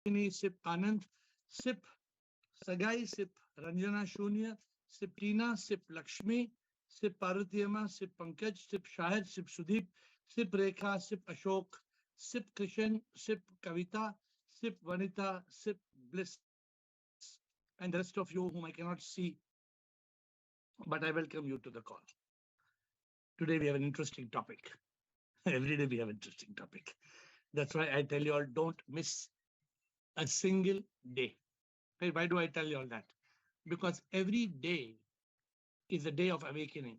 Sakshini, Sip Anand, Sip Sagai, Sip Ranjana Shunya, Sip Tina, Sip Lakshmi, Sip Parvatiyama, Sip Pankaj, Sip Shahid, Sip Sudeep, Sip Rekha, Sip Ashok, Sip Krishan, Sip Kavita, Sip Vanita, Sip Bliss, and the rest of you whom I cannot see, but I welcome you to the call. Today we have an interesting topic. Every day we have an interesting topic. That's why I tell you all, don't miss a single day. Hey, why do I tell you all that? Because every day is a day of awakening,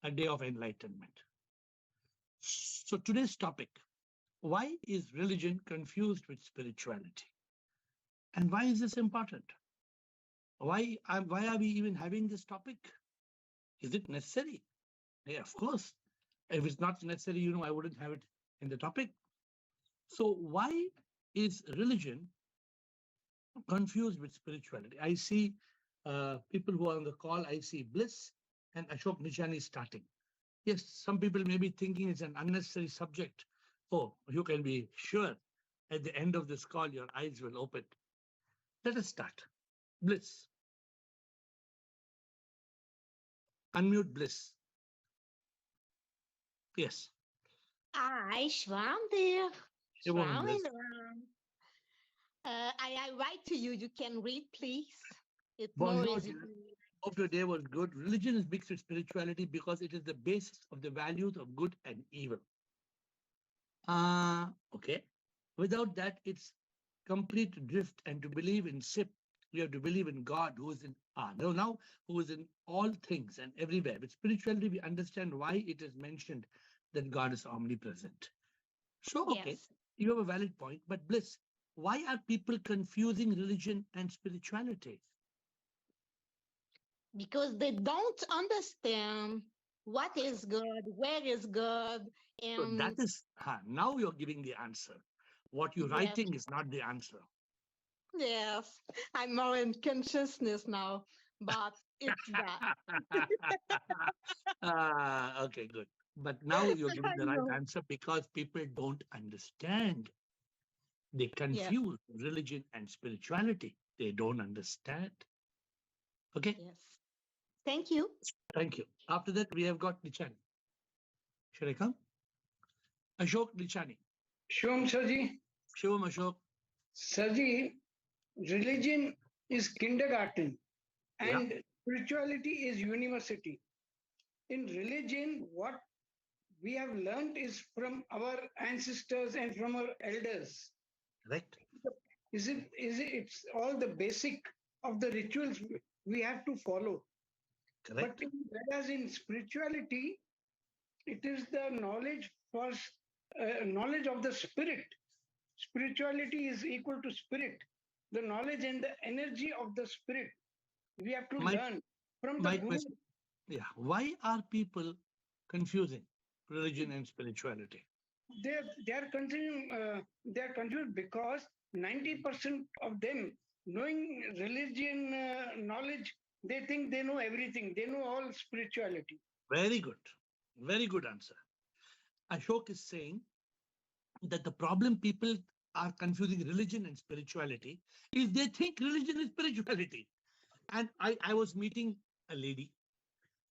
a day of enlightenment. So today's topic, why is religion confused with spirituality? And why is this important? Why are we even having this topic? Is it necessary? Yeah, of course. If it's not necessary, I wouldn't have it in the topic. So why is religion confused with spirituality? I see people who are on the call. I see Bliss and Ashok Nishani starting. Yes, some people may be thinking it's an unnecessary subject. Oh, you can be sure at the end of this call, your eyes will open. Let us start. Bliss. Unmute Bliss. Yes. Shvam there. Shvam, Bliss. I write to you. You can read, please. It's Bonjour, more easy. Hope your day was good. Religion is mixed with spirituality because it is the basis of the values of good and evil. Okay. Without that, it's complete drift. And to believe in SIP, we have to believe in God, who is in who is in all things and everywhere. With spirituality, we understand why it is mentioned that God is omnipresent. So, okay, Yes. you have a valid point. But Bliss, why are people confusing religion and spirituality? Because they don't understand what is God, where is God, So and that is, now you're giving the answer. What you're yes, writing is not the answer. yes, I'm more in consciousness now, but it's that. Okay, good. But now you're giving I the right know. answer because people don't understand. They Yes, confuse religion and spirituality. They don't understand. Okay, yes. Thank you. thank you. After that, we have got Nichani. Should I come? Ashok Nichani. Shom Sarji, Shivam Ashok. Sarji, religion is kindergarten Yeah, and spirituality is university. In religion, what we have learned is from our ancestors and from our elders. correct. It's all the basic of the rituals we have to follow. Correct. Whereas in spirituality, it is the knowledge knowledge of the spirit. Spirituality is equal to spirit. The knowledge and the energy of the spirit we have to My, learn from the my Guru. question. Yeah. Why are people confusing religion and spirituality? They are confused because 90% of them knowing religion knowledge, they think they know everything. They know all spirituality. Very good. Very good answer. Ashok is saying that the problem people are confusing religion and spirituality is they think religion is spirituality. And I was meeting a lady,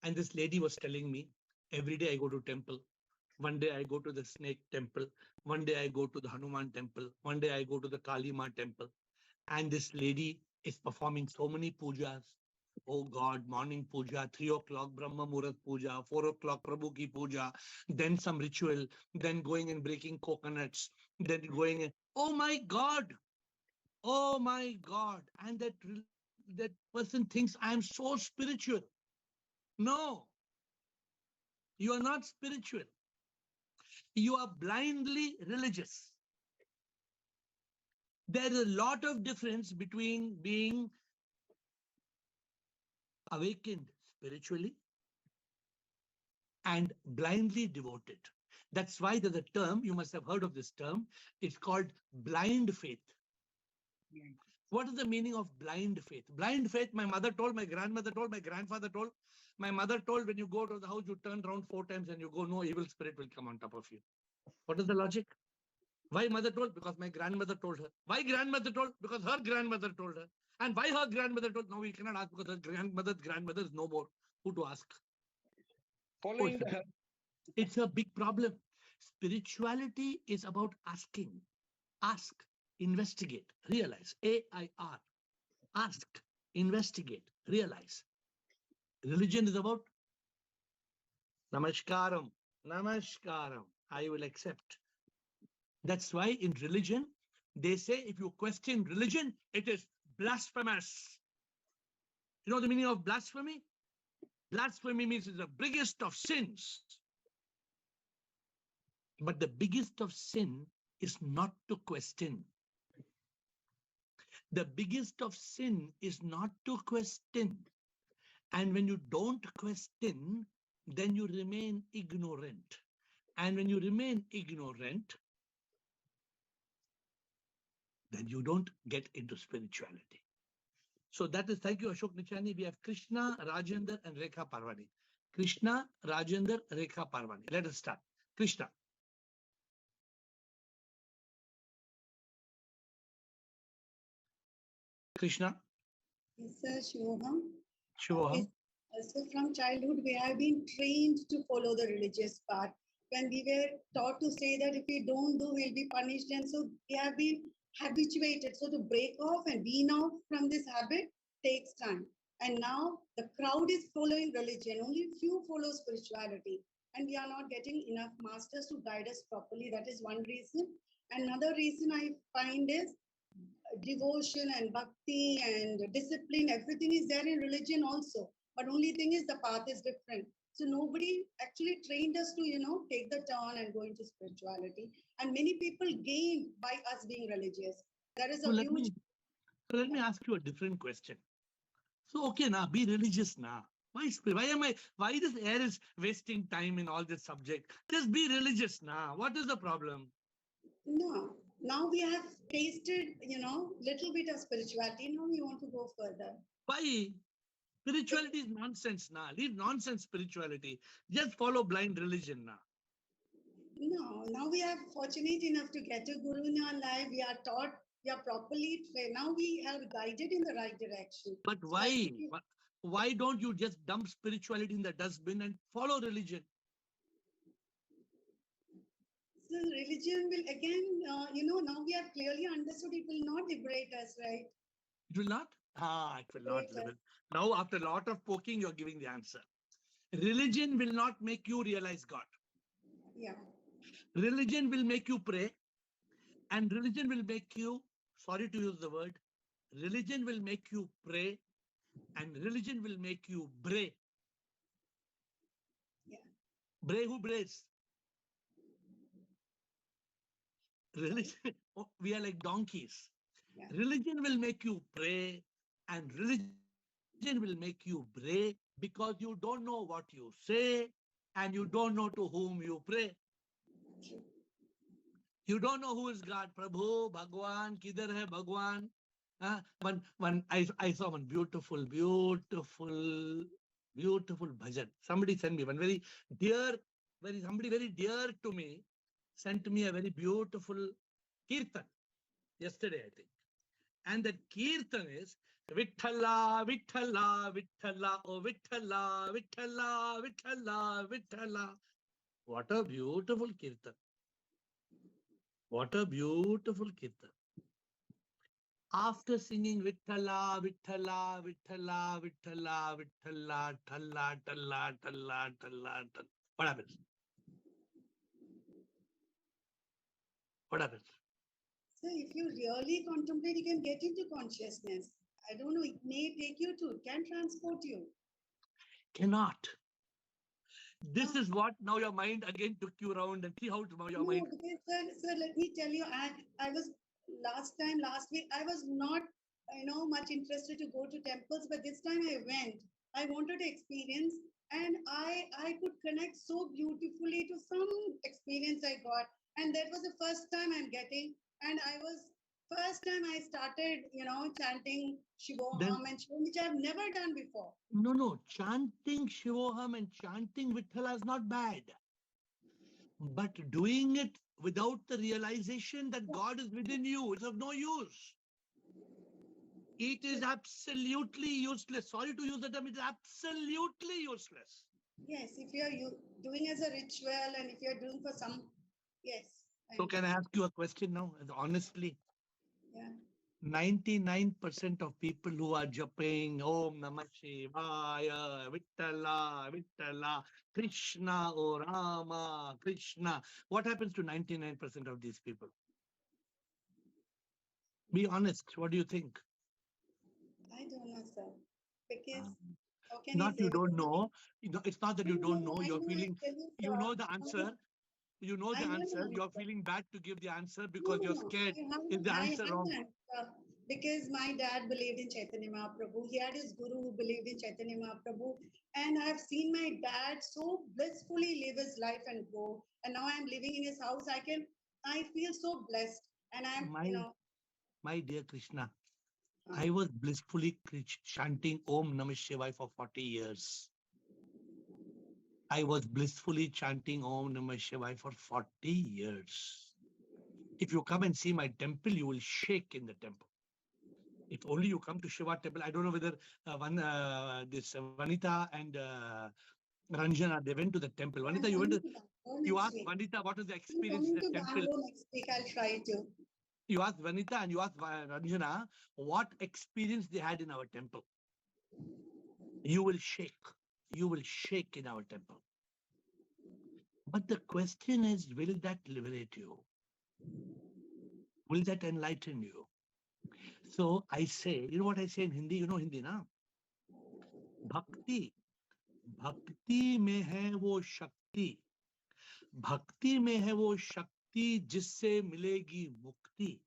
and this lady was telling me, every day I go to temple. One day I go to the snake temple. One day I go to the Hanuman temple. One day I go to the Kali Ma temple. And this lady is performing so many pujas. Oh God, morning puja, 3 o'clock Brahma Murat puja, 4 o'clock Prabhu ki puja, then some ritual, then going and breaking coconuts, then going and, oh my God, and that person thinks I am so spiritual. No, you are not spiritual. You are blindly religious. There is a lot of difference between being awakened spiritually and blindly devoted. That's why there's a term, you must have heard of this term, it's called blind faith. What is the meaning of blind faith? Blind faith, my mother told, my grandmother told, my grandfather told, my mother told, when you go to the house, you turn around 4 times and you go, no evil spirit will come on top of you. What is the logic? Why mother told? Because my grandmother told her. Why grandmother told? Because her grandmother told her. And why her grandmother told? No, we cannot ask because her grandmother is no more. Who to ask? Following the It's a big problem. Spirituality is about asking. Ask, investigate, realize. AIR. Ask, investigate, realize. Religion is about Namaskaram. Namaskaram. I will accept. That's why in religion, they say if you question religion, it is blasphemous. You know the meaning of blasphemy? Blasphemy means it's the biggest of sins. But the biggest of sin is not to question. The biggest of sin is not to question. And when you don't question, then you remain ignorant. And when you remain ignorant, then you don't get into spirituality. So that is, thank you, Ashok Nichani. We have Krishna, Rajendra, and Rekha Parvani. Krishna, Rajendra, Rekha Parvani. Let us start. Krishna. Krishna. Yes, sir, Shivoham. Shivoham. So from childhood, we have been trained to follow the religious path. When we were taught to say that if we don't do, we'll be punished. And so we have been habituated. So to break off and wean out from this habit takes time. And now the crowd is following religion. Only few follow spirituality. And we are not getting enough masters to guide us properly. That is one reason. Another reason I find is devotion and bhakti and discipline. Everything is there in religion also. But only thing is the path is different. So nobody actually trained us to, take the turn and go into spirituality. And many people gain by us being religious. There is a huge... Let me ask you a different question. So, okay, now be religious now. Why this AiR is wasting time in all this subject? Just be religious now. What is the problem? No. Now we have tasted, little bit of spirituality. Now we want to go further. Why? Spirituality is nonsense now. Leave nonsense spirituality. Just follow blind religion now. No, now we are fortunate enough to get a guru in our life. We are taught, we are properly trained. Now we are guided in the right direction. But why? Why don't you just dump spirituality in the dustbin and follow religion? So religion will again, now we have clearly understood it will not liberate us, right? It will not? It will not liberate. Now, after a lot of poking, you're giving the answer. Religion will not make you realize God. Yeah. Religion will make you pray. And religion will make you, sorry to use the word, religion will make you pray. And religion will make you bray. Yeah. Bray who brays? Religion, we are like donkeys. Yeah. Religion will make you pray, and religion will make you bray because you don't know what you say and you don't know to whom you pray. You don't know who is God. Prabhu, Bhagwan, Kidhar hai Bhagwan? I saw one beautiful bhajan. Somebody sent me one very dear to me, sent me a very beautiful kirtan yesterday, I think. And the kirtan is Vithala, Vithala, Vithala, oh Vithala, Vithala, Vithala, Vithala. What a beautiful kirtan. What a beautiful kirtan. After singing Vithala, Vithala, Vithala, Vithala, Vithala, Thalla, Thalla, Thalla, Thalla, what happens? What happens? So if you really contemplate, you can get into consciousness. I don't know, it may take you to, it can transport you. Cannot. This is what now your mind again took you around and see how your mind. Okay, sir, let me tell you, I was last week, I was not, much interested to go to temples, but this time I went. I wanted to experience, and I could connect so beautifully to some experience I got. And that was the first time I'm getting, and first time I started, chanting Shivoham and Shivoham, which I've never done before. No, chanting Shivoham and chanting Vithala is not bad. But doing it without the realization that God is within you is of no use. It is absolutely useless. Sorry to use the term, it is absolutely useless. Yes, if you're doing as a ritual and if you're doing for some, yes. So can I ask you a question now? Honestly, Yeah. 99% of people who are japping Om Namah Shivaya, Vittala, Vittala, Krishna, O Rama, Krishna. What happens to 99% of these people? Be honest. What do you think? I don't know, sir. Because how can Not say you don't because know. It's not that you don't know. I You're know, feeling. I tell you, You sir, know the answer. You know the I know answer. the You're answer. feeling bad to give the answer No, because no, you're no. scared. Is the I answer have wrong? the answer. Because my dad believed in Chaitanya Mahaprabhu. He had his guru who believed in Chaitanya Mahaprabhu. And I've seen my dad so blissfully live his life and go. And now I'm living in his house. I feel so blessed. And My dear Krishna, I was blissfully chanting Om Namah Shivaya for 40 years. I was blissfully chanting Om Namah Shivaya for 40 years. If you come and see my temple, you will shake in the temple. If only you come to Shiva temple. I don't know whether this Vanita and Ranjana, they went to the temple. Vanita, you asked Vanita what was the experience in the temple. Next week, I'll try to. You asked Vanita and you asked Ranjana what experience they had in our temple. You will shake. You will shake in our temple. But the question is, will that liberate you? Will that enlighten you? So I say, you know what I say in Hindi? You know Hindi, na? Bhakti. Bhakti mein hai wo shakti. Bhakti mein hai wo shakti jisse milegi mukti.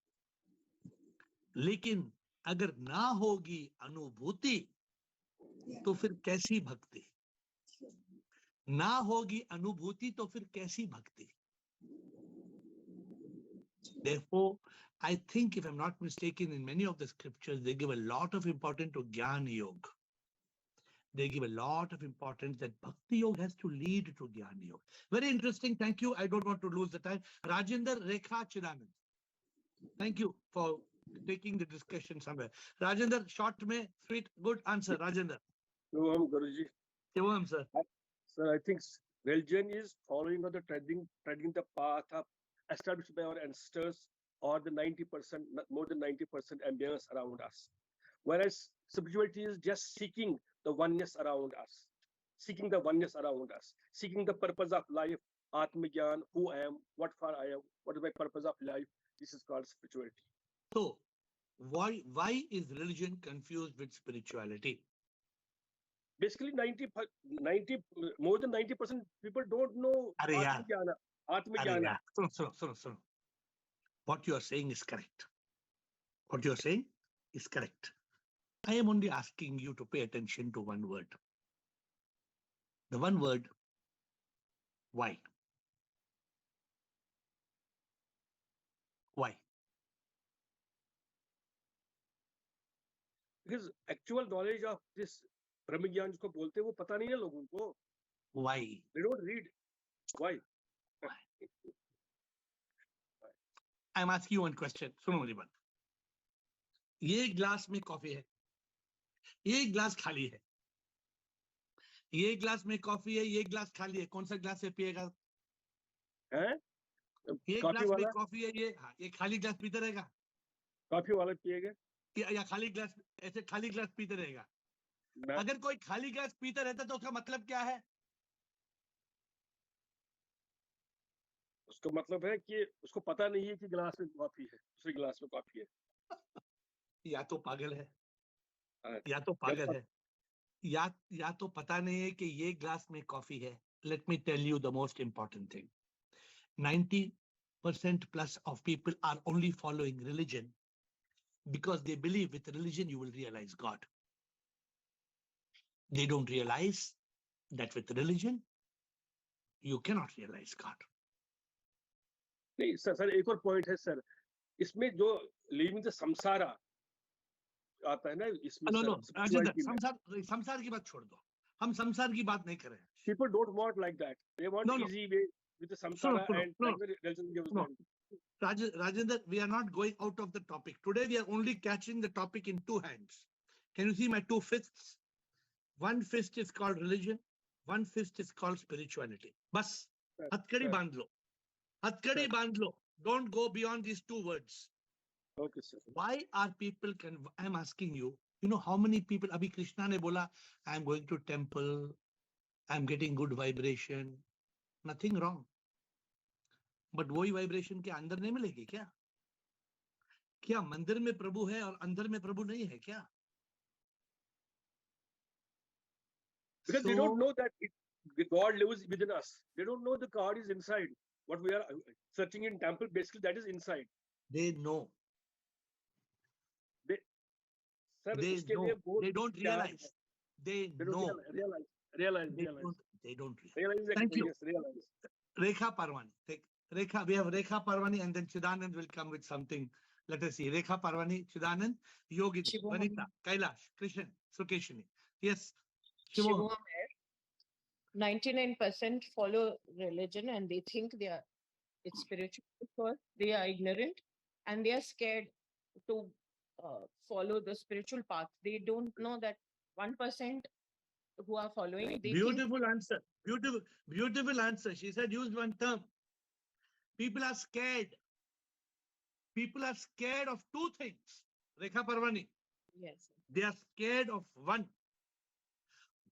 लेकिन अगर ना होगी अनुभूति तो फिर कैसी भक्ति? ना होगी अनुभूति तो फिर कैसी भक्ति? Therefore, I think, if I'm not mistaken, in many of the scriptures, they give a lot of importance to Jnana Yoga. They give a lot of importance that Bhakti Yoga has to lead to Jnana Yoga. Very interesting. Thank you. I don't want to lose the time. Rajinder Rekha Chidanand. Thank you for taking the discussion somewhere. Rajinder, short mein, sweet, good answer. Rajinder. No, Guruji. Shivam, sir. Sir, I think religion is following or the treading the path established by our ancestors or the 90%, more than 90% ambience around us. Whereas spirituality is just seeking the oneness around us, seeking the oneness around us, seeking the purpose of life, Atmagyan, who I am, what for I am, what is my purpose of life. This is called spirituality. So, why is religion confused with spirituality? Basically, 90, more than 90% people don't know Atmajnana. So. What you are saying is correct. What you are saying is correct. I am only asking you to pay attention to one word. The one word, why? Why? Because actual knowledge of this Brahmagyan जिसको बोलते हैं वो पता नहीं है लोगों को. Why? They don't read. Why? I'm asking you one question. सुनो मेरी बात. ये ग्लास में कॉफी है. ये ग्लास खाली है. ये ग्लास में कॉफी है. ये ग्लास खाली है. कौन सा ग्लास से पिएगा? हैं? ये ग्लास में कॉफी है. ये खाली ग्लास पीते रहेगा. कॉफी वाला पिएगा? या खाली ग्लास ऐसे खाली ग्लास पीते रहेगा. अगर कोई खाली ग्लास पीते रहता तो उसका मतलब क्या है? उसका मतलब है कि उसको पता नहीं है कि ग्लास में कॉफी है, दूसरे ग्लास में कॉफी है. या तो पागल है, या तो पागल है, या तो पता नहीं है कि ये ग्लास में कॉफी है. Let me tell you the most important thing. 90% plus of people are only following religion because they believe with religion you will realize God. They don't realize that with religion you cannot realize God. नहीं sir एक और point है sir, इसमें जो living the संसारा आता है ना इसमें. नो संसार की बात छोड़ दो. हम संसार की बात नहीं कर रहे हैं. People don't want like that. They want easy way. with the samsara and no, like the religion gives no. them. Rajendra, we are not going out of the topic. Today we are only catching the topic in two hands. Can you see my two fists? One fist is called religion. One fist is called spirituality. Bas, Sir, hatkadi sir. bandh lo. Hatkadi Sir. bandh lo. Don't go beyond these two words. Okay, sir. Why are people, I'm asking you, you know how many people, Abhi Krishna ne bola, I'm going to temple, I'm getting good vibration, nothing wrong. But वही vibration के अंदर नहीं मिलेगी क्या? क्या मंदिर में प्रभु है और अंदर में प्रभु नहीं है क्या? Because they don't know that God lives within us. They don't know the God is inside. What we are searching in temple, basically that is inside. They know. Sir, They उसके know. लिए बहुत They don't प्यार realize. है. They They don't know. realize. They don't realize. Realize Thank you. yes, realize. Rekha Parwani. We have Rekha Parwani and then Chidanand will come with something. Let us see. Rekha Parwani, Chidanand, Yogini, Vanita, Kailash, Krishan, Sukeshini. Yes. Shivom. 99% follow religion and they think it's spiritual because they are ignorant and they are scared to follow the spiritual path. They don't know that 1% who are following. They Beautiful answer. Beautiful answer. She said, use one term. People are scared. People are scared of two things. Rekha Parwani. Yes. They are scared of one.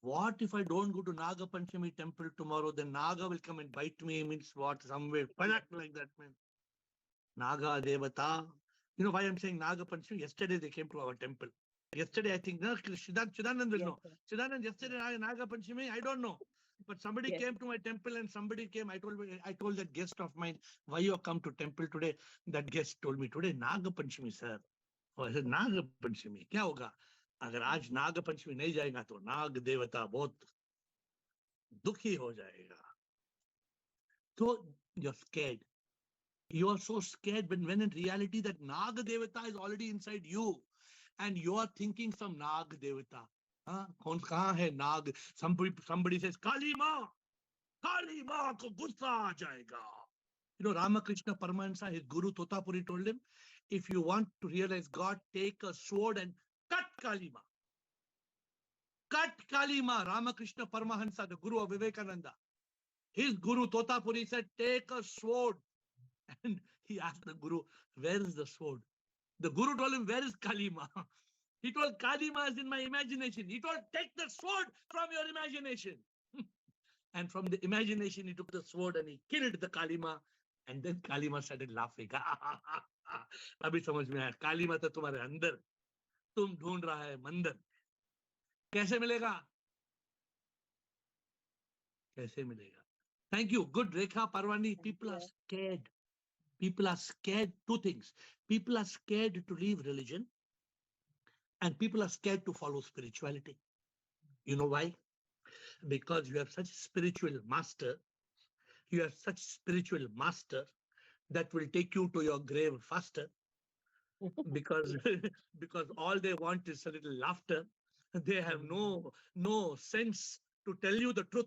What if I don't go to Naga Panchami temple tomorrow? Then Naga will come and bite me. Means what? Somewhere. Like that, man. Naga Devata. You know why I'm saying Naga Panchami? Yesterday they came to our temple. Yesterday, I think, no, Chidanand will know. Chidanand, yesterday, Naga Panchami, I don't know. But somebody came to my temple and somebody came. I told that guest of mine, why you have come to temple today? That guest told me, today, Naga Panchami, sir. Oh, I said, Naga Panchami, क्या होगा? अगर आज नाग पंचमी नहीं जाएगा तो नाग देवता बहुत दुखी हो जाएगा. So you're scared. You are so scared when in reality that Naga Devata is already inside you. And you are thinking some Nag Devata. Kahan hai Nag? Somebody says, Kali Ma ko gussa aa jayega. You know, Ramakrishna Paramahansa, his guru Totapuri told him, if you want to realize God, take a sword and cut Kali Ma. Cut Kali Ma. Ramakrishna Paramahansa, the guru of Vivekananda. His guru Totapuri said, take a sword. And he asked the guru, where is the sword? The guru told him, where is Kali Ma? He told, Kali Ma is in my imagination. He told, take the sword from your imagination. And from the imagination, he took the sword and he killed the Kali Ma. And then Kali Ma started laughing. Abhi samajh mein aaya. Kali Ma to tumhare andar. Tum dhoond raha hai mandar. Kaise milega? Kaise milega? Thank you. Good, Rekha Parwani. People are scared. People are scared. Two things. People are scared to leave religion. And people are scared to follow spirituality. You know why? Because you have such spiritual master. You have such spiritual master that will take you to your grave faster. Because all they want is a little laughter. They have no sense to tell you the truth.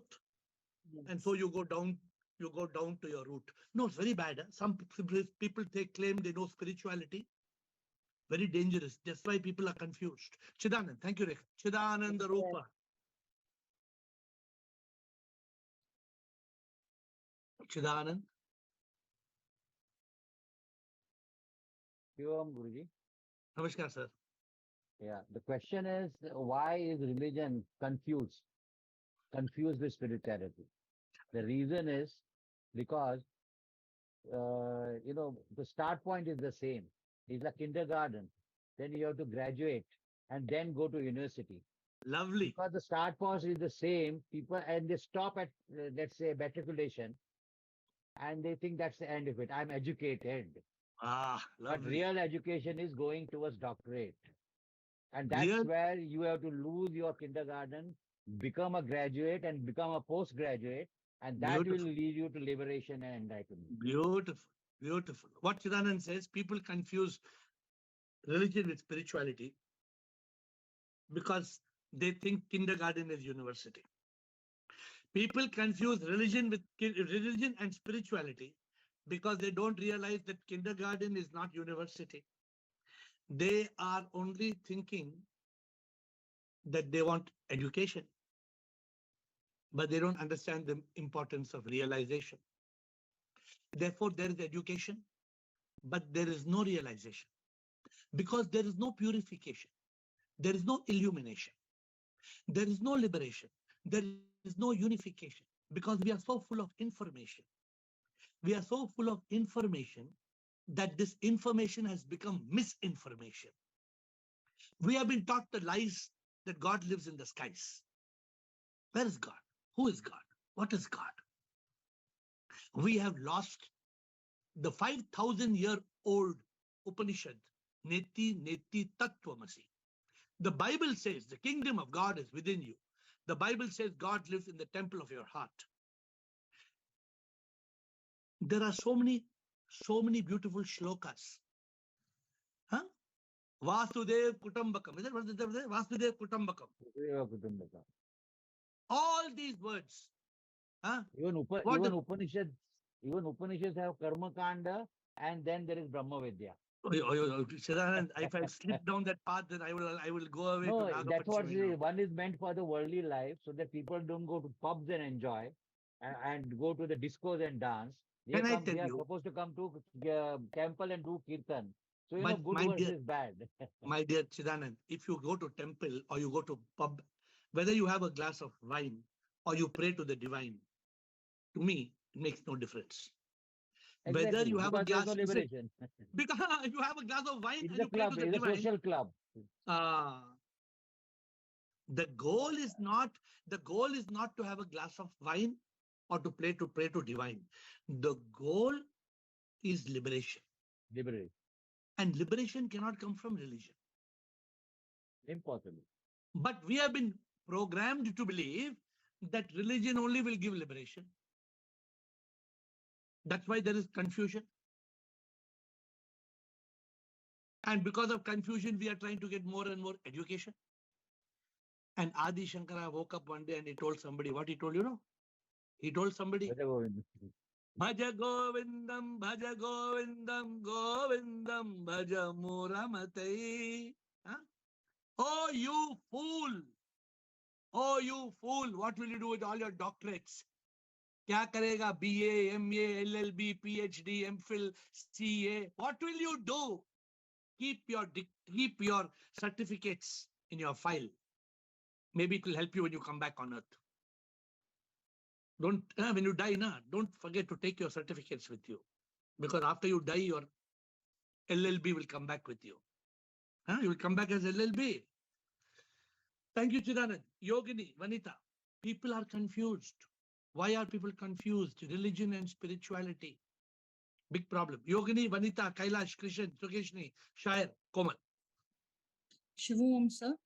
And so you go down to your root. No, it's very bad. Some people claim they know spirituality. Very dangerous. That's why people are confused. Chidanand, thank you, Rekha. Chidanand Rupa. Chidanand. Shivam Guruji. Namaskar, sir. Yeah, the question is, why is religion confused with spirituality? The reason is because, the start point is the same. It's like kindergarten. Then you have to graduate and then go to university. Lovely. Because the start point is the same, people, and they stop at, let's say, matriculation, and they think that's the end of it. I'm educated. Lovely. But real education is going towards doctorate. And that's where you have to lose your kindergarten, become a graduate and become a postgraduate. And that will lead you to liberation and enlightenment. Beautiful. Beautiful. What Chidanand says, people confuse religion with spirituality because they think kindergarten is university. People confuse religion with religion and spirituality because they don't realize that kindergarten is not university. They are only thinking that they want education, but they don't understand the importance of realization. Therefore, there is education, but there is no realization because there is no purification. There is no illumination. There is no liberation. There is no unification because we are so full of information. We are so full of information that this information has become misinformation. We have been taught the lies that God lives in the skies. Where is God? Who is God? What is God? We have lost the 5,000-year-old Upanishad, Neti Neti Tattvamasi. The Bible says the kingdom of God is within you. The Bible says God lives in the temple of your heart. There are so many beautiful shlokas. Huh? Vasudev Kutambakam. Is that what is that? Vasudev Kutambakam. All these words. Huh? Even Upanishads have Karma Kanda, and then there is Brahma Vidya. Siddhanand, if I slip down that path, then I will go away. No, to that's what Nagapachami now. one is meant for the worldly life, so that people don't go to pubs and enjoy, and go to the discos and dance. They are supposed to come to temple and do kirtan. So good versus bad. My dear Chidanand, if you go to temple or you go to pub, whether you have a glass of wine or you pray to the divine, to me, it makes no difference. Exactly, whether you have a glass, no liberation. Because if you have a glass of wine it's and you pray club, to the it's divine, a social club. The goal is not to have a glass of wine or to pray to divine. The goal is liberation. Liberation. And liberation cannot come from religion. Impossible. But we have been programmed to believe that religion only will give liberation. That's why there is confusion. And because of confusion, we are trying to get more and more education. And Adi Shankara woke up one day and he told somebody, what he told, you know? He told somebody, Bhaja Govindam, Bhaja Govindam, Govindam, Bhaja Muramate. Huh? Oh, you fool! Oh, you fool! What will you do with all your doctorates? Kya karega? BA, MA, LLB, PhD, MPhil, CA. What will you do? Keep your certificates in your file. Maybe it will help you when you come back on earth. Don't when you die, don't forget to take your certificates with you, because after you die, your LLB will come back with you. You will come back as LLB. Thank you, Chidanand. Yogini, Vanita. People are confused. Why are people confused? Religion and spirituality. Big problem. Yogini, Vanita, Kailash, Krishan, Sukeshni, Shair, Komal. Shivam, sir.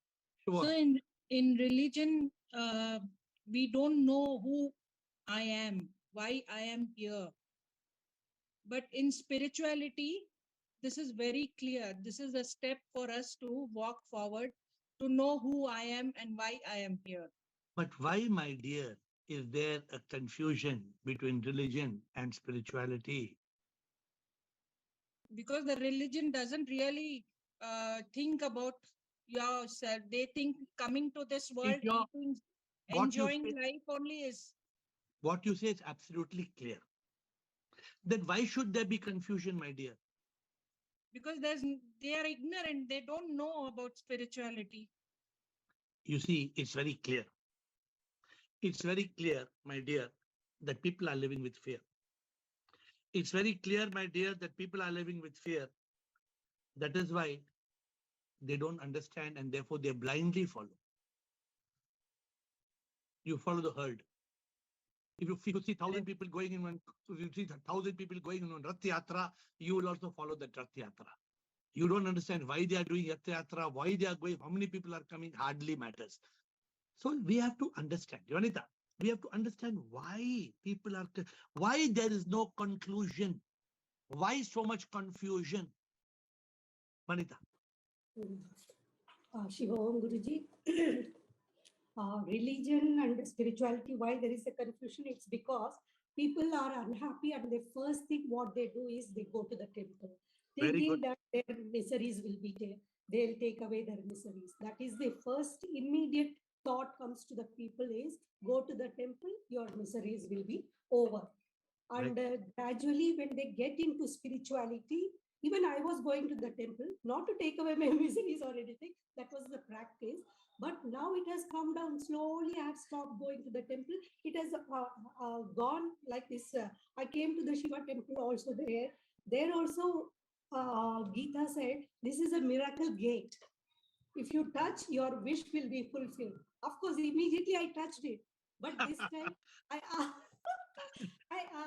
Shivam. So in religion, we don't know who I am, why I am here. But in spirituality, this is very clear. This is a step for us to walk forward, to know who I am and why I am here. But why, my dear, is there a confusion between religion and spirituality? Because the religion doesn't really think about yourself. They think coming to this world, enjoying life only is. What you say is absolutely clear. Then why should there be confusion, my dear? Because they are ignorant. They don't know about spirituality. You see, it's very clear. It's very clear, my dear, that people are living with fear. It's very clear, my dear, that people are living with fear. That is why they don't understand and therefore they blindly follow. You follow the herd. If you see 1,000 people going in one, if you see 1,000 people going in one Rath Yatra, you will also follow that Rath Yatra. You don't understand why they are doing Rath Yatra, why they are going, how many people are coming, hardly matters. So we have to understand, Yonita, we have to understand why people are, why there is no conclusion, why so much confusion. Vanita. Shivam Guruji, religion and spirituality, why there is a confusion, it's because people are unhappy and the first thing what they do is they go to the temple, thinking that their miseries will be there. They'll take away their miseries. That is the first immediate thought comes to the people is go to the temple, your miseries will be over. And gradually when they get into spirituality, even I was going to the temple, not to take away my miseries or anything, that was the practice. But now it has come down slowly. I have stopped going to the temple. It has gone like this. I came to the Shiva temple also there. There also, Gita said, this is a miracle gate. If you touch, your wish will be fulfilled. Of course, immediately I touched it. But this time, I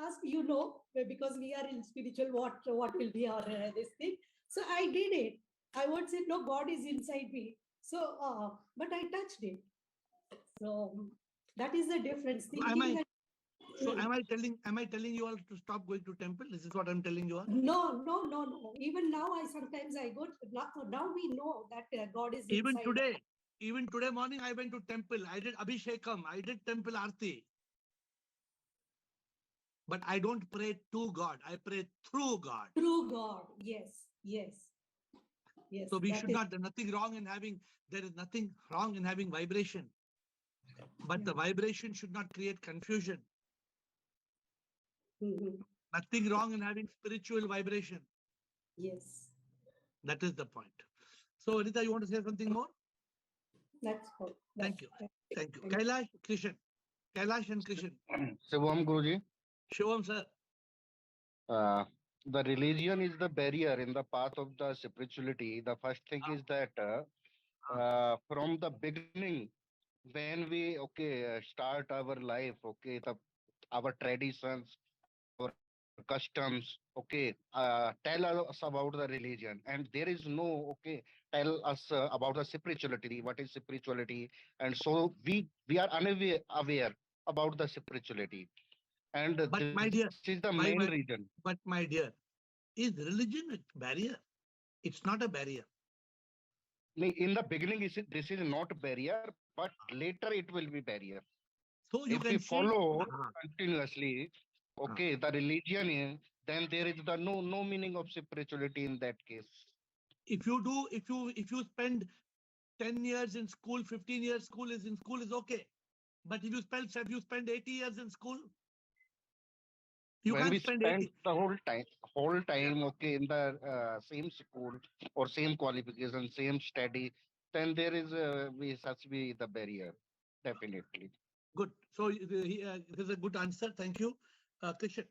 asked, because we are in spiritual, what will be our this thing. So I did it. I won't say, no, God is inside me. So, but I touched it. So that is the difference. Am I telling you all to stop going to temple? This is what I'm telling you all. No. Even now, sometimes I go. Now we know that God is inside. Even today morning, I went to temple. I did Abhishekam. I did temple Aarti. But I don't pray to God. I pray through God. Through God. Yes. So we should not. There's nothing wrong in having. There is nothing wrong in having vibration. But the vibration should not create confusion. Nothing wrong in having spiritual vibration. Yes. That is the point. So, Anita, you want to say something more? That's all. Thank you. Kailash, Krishan. Kailash and Krishan. Shivam Guruji. Shivam, sir. The religion is the barrier in the path of the spirituality. The first thing is that from the beginning, when we start our life, our traditions, our customs, tell us about the religion, and there is no tell us about the spirituality. What is spirituality? And so we are unaware about the spirituality, and But this my dear, is the main reason. But my dear, is religion a barrier? It's not a barrier. In the beginning, this is not a barrier, but later it will be barrier. So you if can we follow continuously, the religion is, then there is no meaning of spirituality in that case. If you spend 10 years in school, 15 years school is okay. But if you spend 80 years in school, when we spend the whole time in the same school or same qualification, same study, then there is the barrier, definitely. Good. So this is a good answer. Thank you, Krishan.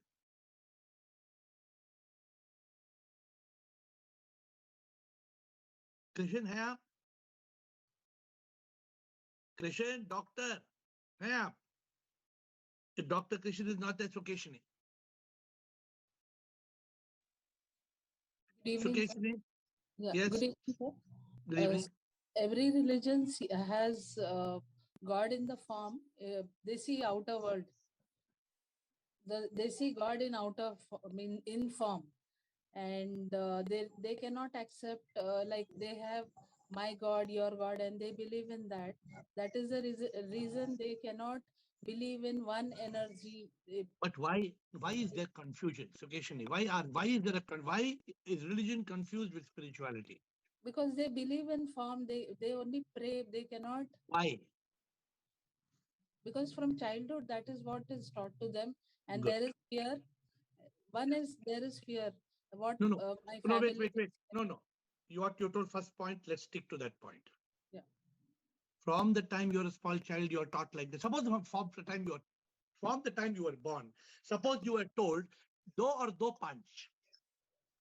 Krishan है आप? Krishan, doctor है आप? If Dr. Krishan is not there, it's okay. Good evening. Yes. Good evening, sir. Good evening. Every religion has God in the form. They see outer world. They see God in outer, in form, and they cannot accept like they have my God, your God, and they believe in that. That is the reason they cannot believe in one energy. But why is there confusion, Sukeshini? Why is religion confused with spirituality? Because they believe in form, they only pray, they cannot. Why? Because from childhood, that is what is taught to them, and there is fear. There is fear. What? No. My family. No, wait. No. Your total first point. Let's stick to that point. Yeah. From the time you're a small child, you're taught like this. Suppose from the time you were born, suppose you were told, do or do punch.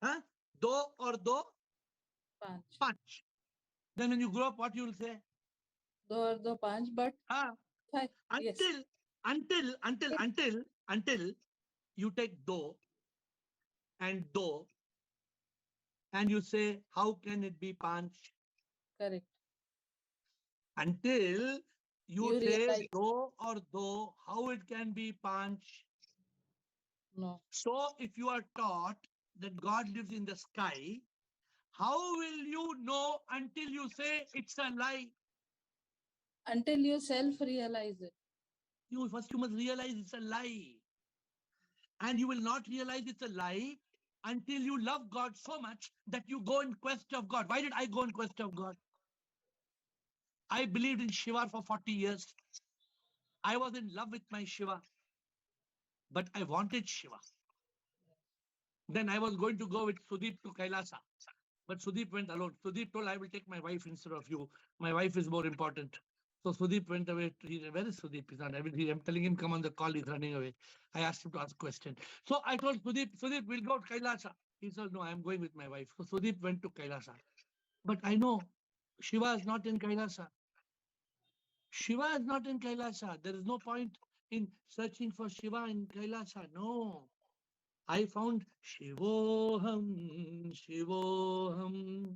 Huh? Do or do punch. Then when you grow up, what you will say? Do or do punch, but until you take do and you say, how can it be punch? Correct. Until you say do or do, how it can be punch? No. So if you are taught that God lives in the sky, how will you know until you say it's a lie? Until you self-realize it. You must realize it's a lie. And you will not realize it's a lie until you love God so much that you go in quest of God. Why did I go in quest of God? I believed in Shiva for 40 years. I was in love with my Shiva, but I wanted Shiva. Then I was going to go with Sudeep to Kailasa, but Sudeep went alone. Sudeep told, I will take my wife instead of you. My wife is more important. So Sudeep went away. Where is Sudeep? He's not. I'm telling him, come on the call. He's running away. I asked him to ask a question. So I told Sudeep, we'll go to Kailasa. He said, no, I'm going with my wife. So Sudeep went to Kailasa. But I know Shiva is not in Kailasa. Shiva is not in Kailasa. There is no point in searching for Shiva in Kailasa. No. I found Shivoham, Shivoham,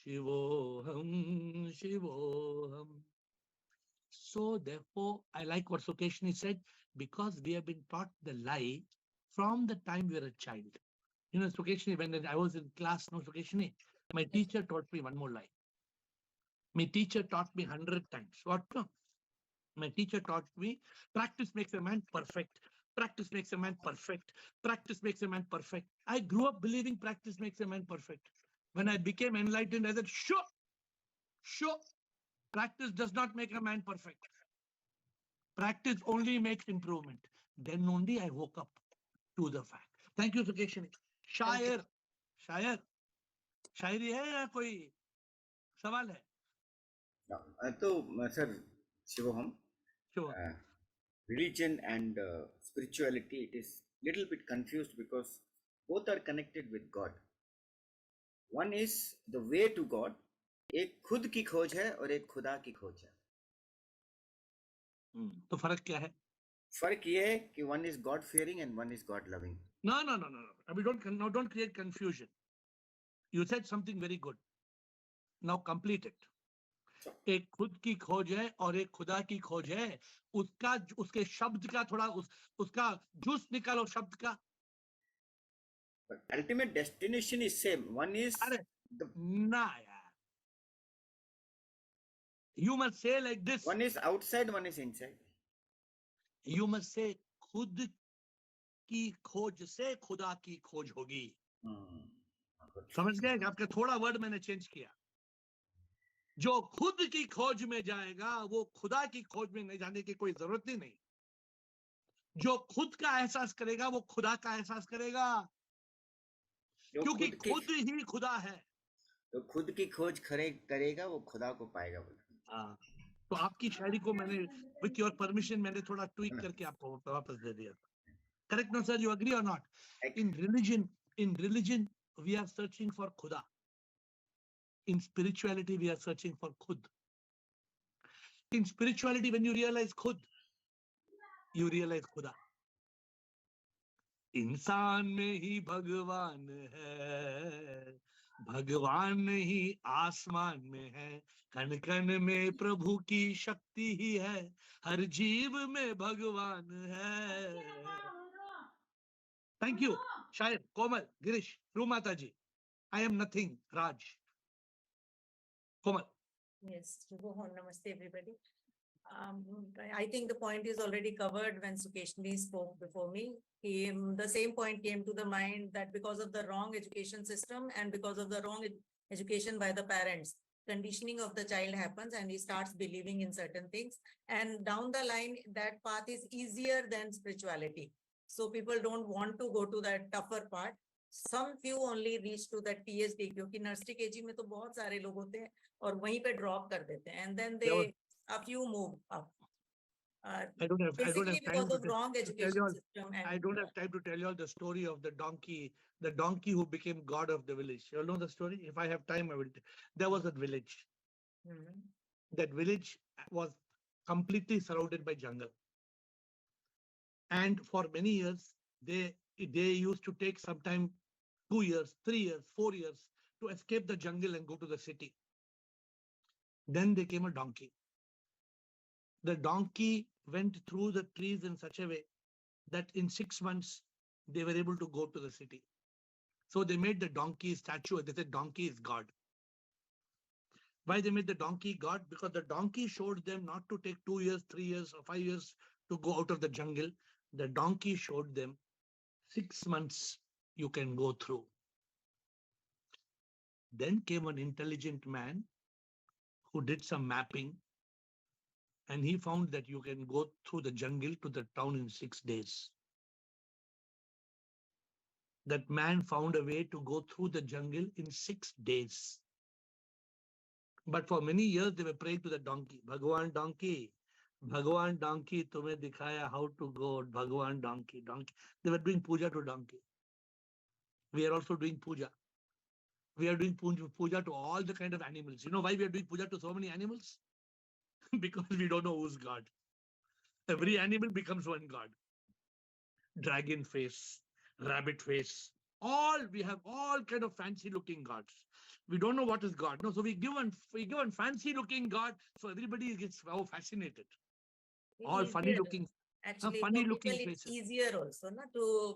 Shivoham, Shivoham. So therefore, I like what Sukeshni said, because we have been taught the lie from the time we were a child. You know, Sukeshni, when I was in class, no, Sukeshni, my teacher taught me one more lie. My teacher taught me 100 times. What? My teacher taught me, practice makes a man perfect. Practice makes a man perfect. Practice makes a man perfect. I grew up believing practice makes a man perfect. When I became enlightened, I said, sure. Practice does not make a man perfect. Practice only makes improvement. Then only I woke up to the fact. Thank you, Sukeshni. शायर शायरी है या कोई सवाल है? तो sir शिवोहम, religion and spirituality, it is little bit confused because both are connected with God. One is the way to God. एक खुद की खोज है और एक खुदा की खोज है. तो फर्क क्या है? फर्क ये है कि one is God fearing and one is God loving. No. We don't create confusion. You said something very good. Now complete it. एक खुद की खोज है और एक खुदा की खोज है. उसके शब्द का थोड़ा उसका जूस निकालो शब्द का. But ultimate destination is same. One is you must say like this. One is outside, one is inside. You must say खुद की खोज से खुदा की खोज होगी. समझ गए? आपका थोड़ा वर्ड मैंने चेंज किया. जो खुद की खोज में जाएगा वो खुदा की खोज में नहीं जाने की कोई जरूरत ही नहीं. जो खुद का एहसास करेगा वो खुदा का एहसास करेगा, क्योंकि खुद ही खुदा है. तो खुद की खोज करेगा वो खुदा को पाएगा. तो आपकी शायरी को मैंने विथ योर परमिशन मैंने थोड़ा ट्वीक करके आपको वापस दे दिया. Correct, no, sir? You agree or not? In religion, we are searching for Khuda. In spirituality, we are searching for Khud. In spirituality, when you realize Khud, you realize Khuda. इंसान में ही भगवान है, भगवान ही आसमान में है, कण कण में प्रभु की शक्ति ही है, हर जीव में भगवान है. Thank you, Shayad, Komal, Girish, Rumataji. I am nothing, Raj. Komal. Yes, namaste everybody. I think the point is already covered when Sukeshni spoke before me. The same point came to the mind that because of the wrong education system and because of the wrong education by the parents, conditioning of the child happens and he starts believing in certain things. And down the line, that path is easier than spirituality. So people don't want to go to that tougher part. Some few only reach to that PhD, क्योंकि nursery KG में तो बहुत सारे लोग होते हैं और वहीं पे ड्रॉप कर देते हैं, and then a few move up. I don't have time to tell you all the story of the donkey who became god of the village. You all know the story? If I have time, I will. There was a village. That village was completely surrounded by jungle. And for many years, they used to take sometime 2 years, 3 years, 4 years to escape the jungle and go to the city. Then there came a donkey. The donkey went through the trees in such a way that in 6 months, they were able to go to the city. So they made the donkey statue. They said donkey is God. Why they made the donkey God? Because the donkey showed them not to take 2 years, 3 years, or 5 years to go out of the jungle. The donkey showed them 6 months you can go through. Then came an intelligent man who did some mapping, and he found that you can go through the jungle to the town in 6 days. That man found a way to go through the jungle in 6 days. But for many years, they were praying to the donkey. Bhagwan donkey, tumhe dikhaya how to go. Bhagwan donkey, donkey. They were doing puja to donkey. We are also doing puja. We are doing puja to all the kind of animals. You know why we are doing puja to so many animals? Because we don't know who's God. Every animal becomes one God. Dragon face, rabbit face. We have all kind of fancy looking gods. We don't know what is God. No, so we give one fancy looking God, so everybody gets fascinated. All funny looking, Actually, funny for looking people, it's faces. easier also to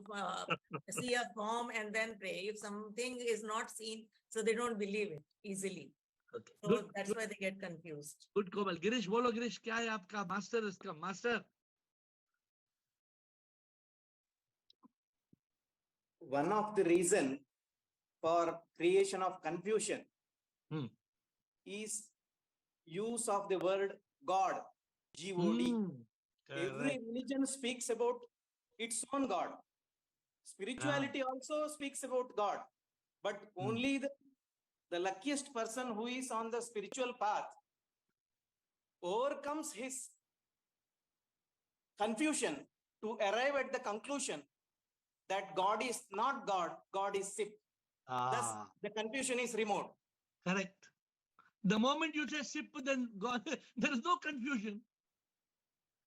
see a form and then pray. If something is not seen, so they don't believe it easily. Okay. So Good, that's good. why they get confused. Good, Komal. Girish, bolo Girish, क्या है आपका master इसका master? One of the reason for creation of confusion is use of the word God, G-O-D. Every religion speaks about its own God. Spirituality also speaks about God, but only the luckiest person who is on the spiritual path overcomes his confusion to arrive at the conclusion that God is not God, God is SIP. Thus, the confusion is removed. Correct. The moment you say SIP, then God, there is no confusion.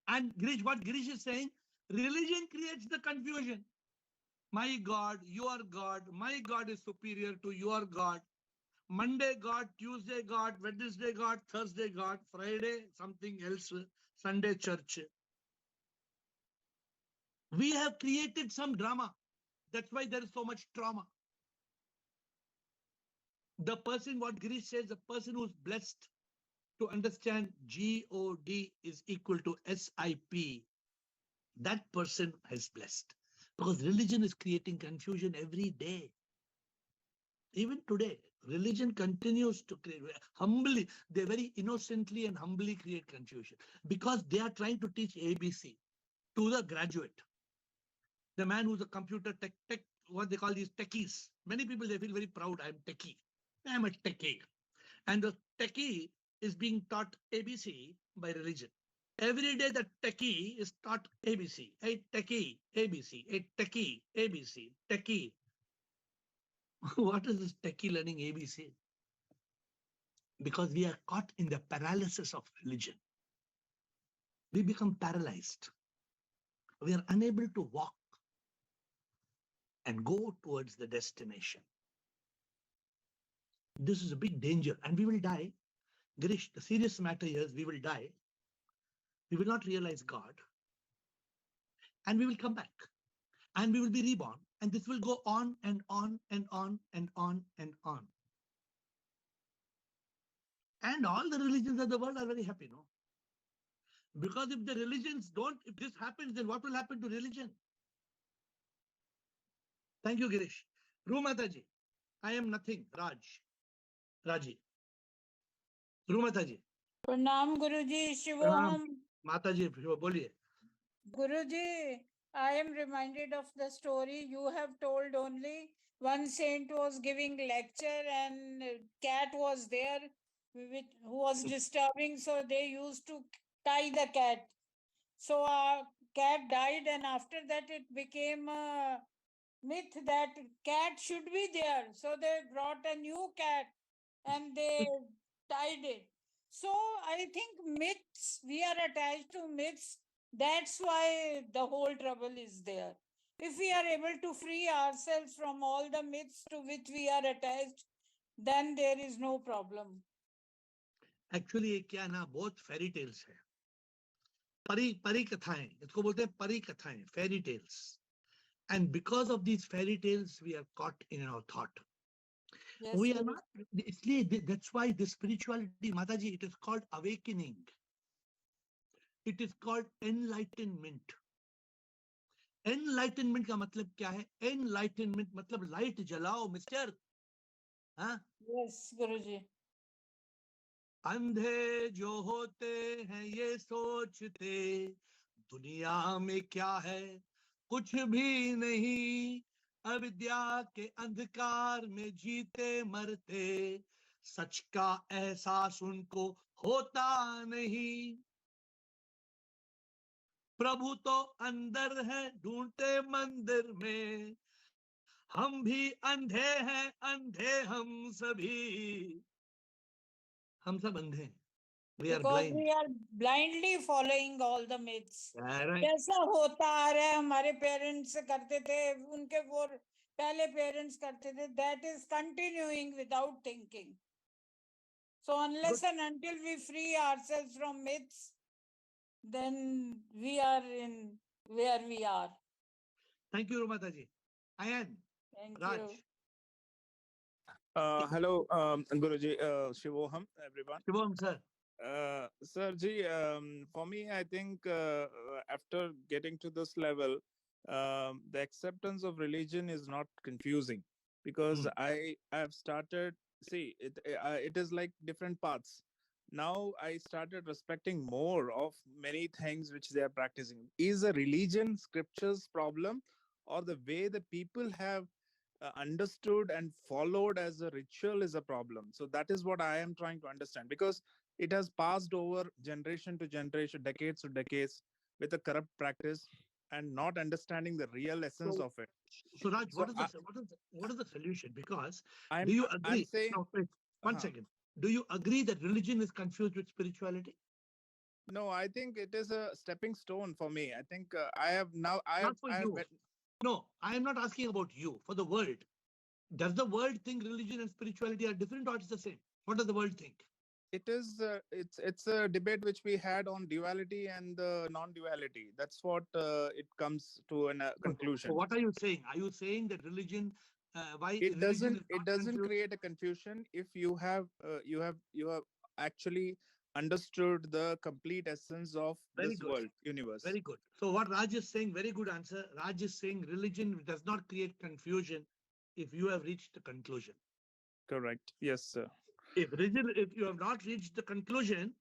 And Girish, what Girish is saying, religion creates the confusion. My God, your God, my God is superior to your God. Monday God, Tuesday God, Wednesday God, Thursday God, Friday something else, Sunday church. We have created some drama. That's why there is so much trauma. The person, what Girish says, the person who's blessed to understand God is equal to SIP, that person is blessed. Because religion is creating confusion every day. Even today, religion continues to create, humbly, they very innocently and humbly create confusion. Because they are trying to teach ABC to the graduate. The man who's a computer tech, what they call these techies. Many people, they feel very proud, I'm techie. I'm a techie. And the techie is being taught ABC by religion. Every day the techie is taught ABC. A techie, ABC. A techie, ABC. Techie. What is this techie learning ABC? Because we are caught in the paralysis of religion. We become paralyzed. We are unable to walk and go towards the destination. This is a big danger, and we will die. Girish, the serious matter here is we will die. We will not realize God. And we will come back. And we will be reborn. And this will go on and on and on and on and on. And all the religions of the world are very happy, no? Because if the religions don't, if this happens, then what will happen to religion? Thank you, Girish. Rumataji, I am nothing. Raji. Rumataji. Pranam Guruji, Shivoham. Mataji, boliye. Guruji, I am reminded of the story you have told only. One saint was giving lecture and cat was there who was disturbing, so they used to tie the cat. So cat died, and after that it became a myth that cat should be there. So they brought a new cat and they tied it. So I think myths, we are attached to myths. That's why the whole trouble is there. If we are able to free ourselves from all the myths to which we are attached, then there is no problem. Actually, क्या ना बहुत fairy tales है. परी कथाएं, इसको बोलते हैं परी कथाएं, fairy tales. And because of these fairy tales, we are caught in our thought. Yes, We are Guru. not, इसलिए that's why the spirituality, Mataji, it is called awakening. It is called enlightenment. Enlightenment का मतलब क्या है? Enlightenment मतलब light जलाओ, mister. हाँ? Yes, Guruji. अंधे जो होते हैं ये सोचते दुनिया में क्या है, कुछ भी नहीं, अविद्या के अंधकार में जीते मरते, सच का एहसास उनको होता नहीं. प्रभु तो अंदर है ढूंढते मंदिर में, हम भी अंधे हैं, अंधे हम सभी. हम सब अंधे हैं. We are Because blind. we are blindly following all the myths. Right. कैसा होता आ रहा है, हमारे पेरेंट्स करते थे, उनके वो पहले पेरेंट्स करते थे. That is continuing without thinking. So unless and until we free ourselves from myths, then we are in where we are. Thank you, Mataji. Ayan. Thank Raj. you. Hello, Guruji, Shivoham, everyone. Shivoham, sir. Sir ji, for me, I think after getting to this level, the acceptance of religion is not confusing, because I have started, see, it is like different paths. Now I started respecting more of many things which they are practicing. Is a religion scriptures problem, or the way the people have understood and followed as a ritual is a problem? So that is what I am trying to understand, because it has passed over generation to generation, decades to decades, with a corrupt practice and not understanding the real essence of it. So Raj, So what is the solution? Because I'm- do you I'm agree? saying- No, wait, one second. Do you agree that religion is confused with spirituality? No, I think it is a stepping stone for me. I think I have now. Not for you. No, I am not asking about you. For the world, does the world think religion and spirituality are different, or it's the same? What does the world think? It is. It's a debate which we had on duality and non-duality. That's what it comes to a conclusion. So what are you saying? Are you saying that religion? Why It religion doesn't. is It not doesn't confused? create a confusion if you have actually understood the complete essence of Very this good. world, universe. Very good. So what Raj is saying, very good answer. Raj is saying religion does not create confusion if you have reached the conclusion. Correct. Yes, sir. If you have not reached the conclusion,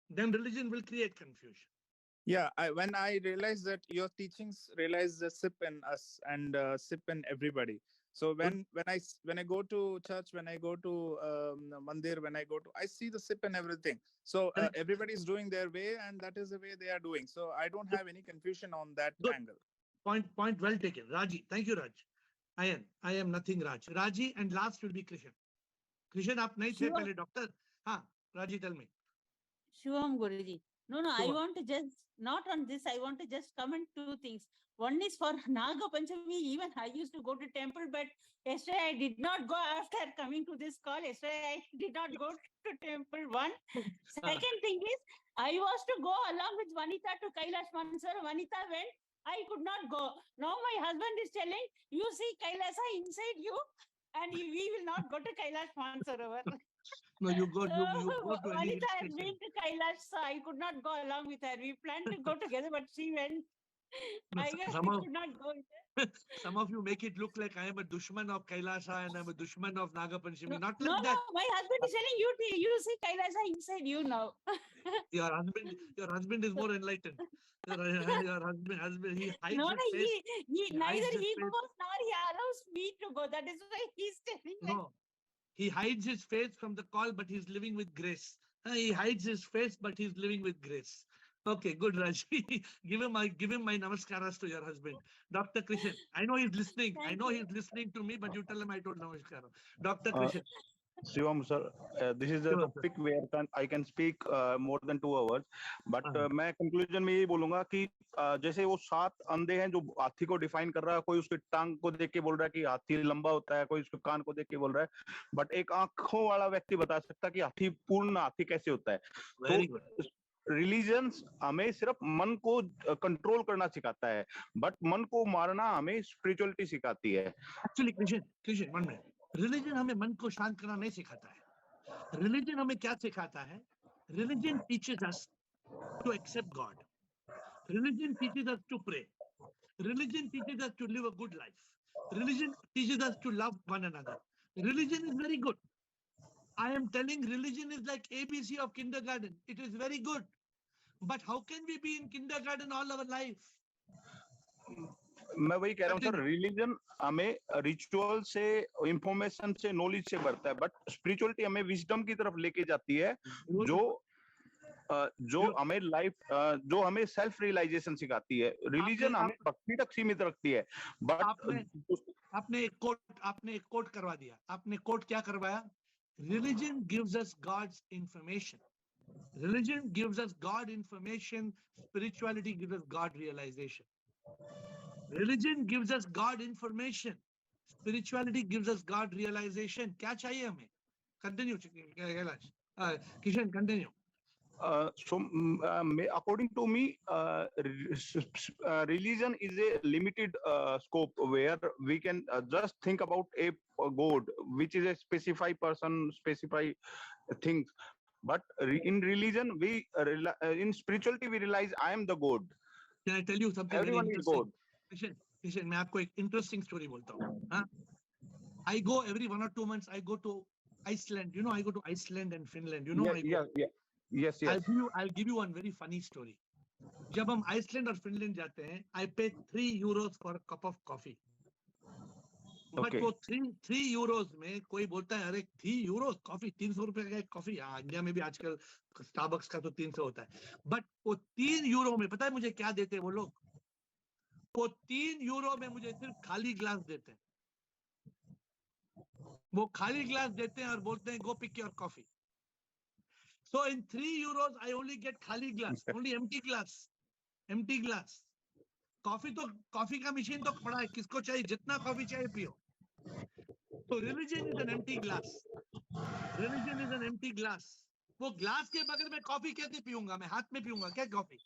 then religion will create confusion. Yeah, when I realized that your teachings realize the sip in us and sip in everybody. So when I go to church, when I go to mandir, I see the sip and everything. So everybody is doing their way, and that is the way they are doing. So I don't have any confusion on that angle. Point well taken. Raji, thank you, Raj. I am nothing, Raj. Raji, and last will be Krishan. Krishan, आप नहीं थे पहले doctor. हाँ, Raji, tell me. Shivam Guruji. No, I Sure. want to just, not on this, I want to just comment two things. One is for Naga Panchami, even I used to go to temple, but yesterday I did not go after coming to this call. Yesterday I did not go to temple. One. Second thing is, I was to go along with Vanita to Kailash Mansar. Vanita went. I could not go. Now my husband is telling, you see Kailasa inside you, and we will not go to Kailash Mansarovar. No, you go to any hill Vanita has station. been to Kailash, so I could not go along with her. We planned to go together, but she went. No, I guess some I of- could not go with her. Some of you make it look like I am a dushman of Kailasa and I'm a dushman of Naga Panchami. Not No, like that. my husband is telling you, you see Kailasa inside you now. Your husband is more enlightened. Your husband, he hides No, his face. hides neither his he face. goes nor he allows me to go. That is why he's telling like, No, he hides his face from the call, but he's living with grace. He hides his face, but he's living with grace. Okay, good, Raji. give him my namaskaras to your husband, Dr. Krishan. I know he's listening. I know he's listening to me, but you tell him I told namaskara. Dr. Krishan. Shivam sir, this is a topic where I can speak more than 2 hours, but मैं conclusion में यही बोलूंगा कि जैसे वो 7 अंधे हैं जो हाथी को डिफाइन कर रहा है, कोई उसकी टांग को देख के बोल रहा है कि हाथी लंबा होता है, कोई उसके कान को देख के बोल रहा है, बट एक आंखों वाला व्यक्ति बता सकता है कि हाथी पूर्ण हाथी कैसे होता है. तो रिलीजन्स हमें सिर्फ मन को कंट्रोल करना सिखाता है, बट मन को मारना हमें स्पिरिचुअलिटी सिखाती है. Actually, Krishan, 1 minute. रिलीजन हमें मन को शांत करना नहीं सिखाता है। रिलीजन हमें क्या सिखाता है? Religion teaches us to accept God. Religion teaches us to pray. Religion teaches us to live a good life. Religion teaches us to love one another. Religion is very good. I am telling religion is like ABC of kindergarten. It is very good. But how can we be in kindergarten all our life? मैं वही कह रहा हूँ sir, religion हमें ritual से, information से, knowledge से बढ़ता है, बट स्पिरिचुअलिटी हमें विजडम की तरफ लेके जाती है, जो हमें लाइफ, जो हमें सेल्फ रियलाइजेशन सिखाती है। रिलीजन हमें भक्ति तक सीमित रखती है, बट आपने एक कोट करवा दिया। आपने कोट क्या करवाया? Religion gives us God's information. Religion gives us God information. Spirituality gives us God realization. Religion gives us God information. Spirituality gives us God realization. क्या चाहिए हमें? Continue, Kishan, continue. According to me, religion is a limited scope where we can just think about a God, which is a specified person, specified things. But in religion, in spirituality, we realize I am the God. Can I tell you something? Everyone is God. Kishan, मैं आपको एक interesting story बोलता हूँ. I go every 1 or 2 months. I go to Iceland. You know, I go to Iceland and Finland. You know, Yes. I'll give you one very funny story. जब हम Iceland और Finland जाते हैं, I pay 3 euros for a cup of coffee. But वो 3 euros में कोई बोलता है, अरे 3 euros कॉफी, 300 रुपए का एक कॉफी। इंडिया में भी आजकल स्टारबक्स का तो 300 होता है। बट वो 3 यूरो में पता है मुझे क्या देते हैं वो लोग? वो 3 यूरो में मुझे सिर्फ खाली ग्लास देते हैं। वो खाली ग्लास देते हैं और बोलते हैं, go pick your coffee. So in 3 euros, I only get khali glass, only empty glass. Empty glass. Coffee का machine तो पड़ा है, किसको चाहिए? जितना coffee चाहिए पियो. So religion is an empty glass. Religion is an empty glass. वो glass के बगैर मैं coffee कैसे पीऊंगा? मैं हाथ में पीऊंगा क्या coffee?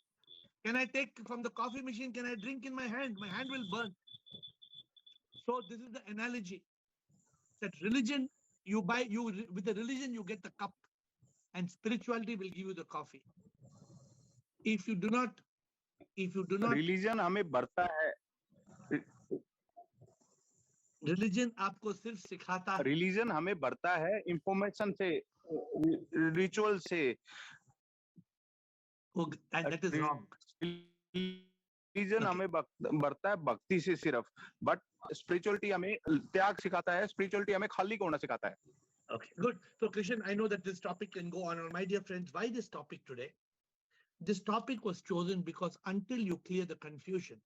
Can I take from the coffee machine? Can I drink in my hand? My hand will burn. So this is the analogy that religion, with the religion you get the cup. And spirituality will give you the coffee. If you do not, religion हमें बढ़ता है. Religion आपको सिर्फ सिखाता है. Religion हमें बढ़ता है information से, ritual से. And that is wrong. Religion हमें बढ़ता है भक्ति से सिर्फ, but spirituality हमें त्याग सिखाता है. Spirituality हमें खाली होना सिखाता है. Okay, good. So, Krishan, I know that this topic can go on. My dear friends, why this topic today? This topic was chosen because until you clear the confusion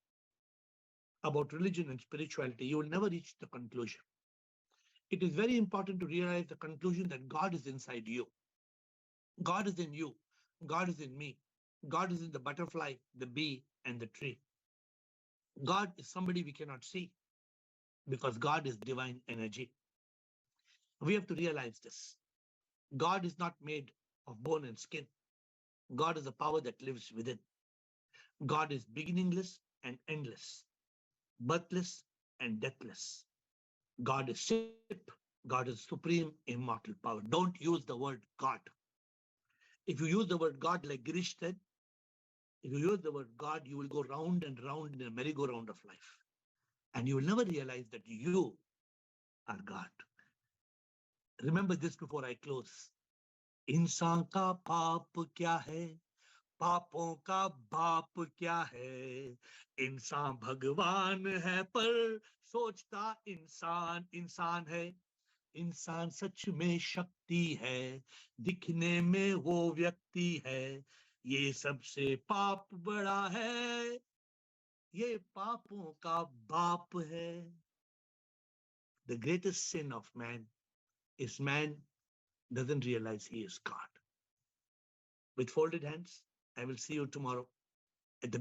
about religion and spirituality, you will never reach the conclusion. It is very important to realize the conclusion that God is inside you. God is in you. God is in me. God is in the butterfly, the bee, and the tree. God is somebody we cannot see because God is divine energy. We have to realize this. God is not made of bone and skin. God is a power that lives within. God is beginningless and endless, birthless and deathless. God is Sip. God is supreme, immortal power. Don't use the word God. If you use the word God, like Girish said, if you use the word God, you will go round and round in a merry-go-round of life. And you will never realize that you are God. Remember this before I close. इंसान का पाप क्या है? पापों का बाप क्या है? इंसान भगवान है पर सोचता इंसान है. इंसान सच में शक्ति है, दिखने में वो व्यक्ति है. ये सबसे पाप बड़ा है, ये पापों का बाप है. The greatest sin of man is man doesn't realize he is God. With folded hands, I will see you tomorrow at the